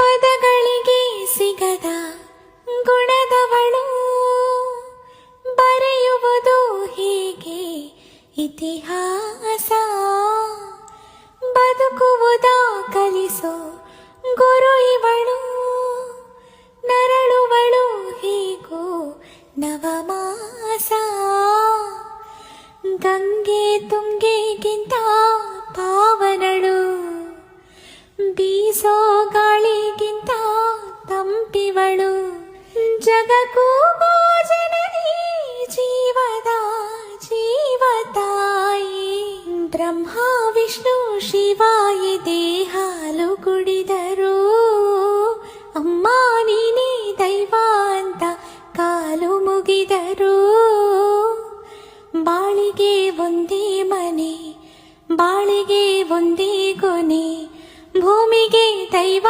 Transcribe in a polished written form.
ಪದಗಳಿಗೆ ಸಿಗದ ಗುಣದವಳು ಬರೆಯುವುದು ಹೀಗೆ ಇತಿಹಾಸ. ಬದುಕುವುದ ಕಲಿಸೋ ಗುರು ಇವಳು, ನರಳುವಳು ಹೀಗೂ ನವಮಾಸ. ಗಂಗೆ ತುಂಗೆಗಿಂತ ಪಾವನಳು, ಬೀಸೋ ಗಾಳಿಗಿಂತ ತಂಪಿವಳು. ಜಗಕ್ಕೂ ಭೋಜನದಿ ಜೀವದ ಜೀವತಾಯಿ. ಬ್ರಹ್ಮ ವಿಷ್ಣು ಶಿವಾಯಿ ದೇಹಾಲು ಕುಡಿದರು, ಅಮ್ಮ ನೀನೇ ದೈವ ಅಂತ ಕಾಲು ಮುಗಿದರು. ಬಾಳಿಗೆ ಒಂದೇ ಮನೆ, ಬಾಳಿಗೆ ಒಂದೇ ಕೊನೆ, ಭೂಮಿಗೆ ದೈವ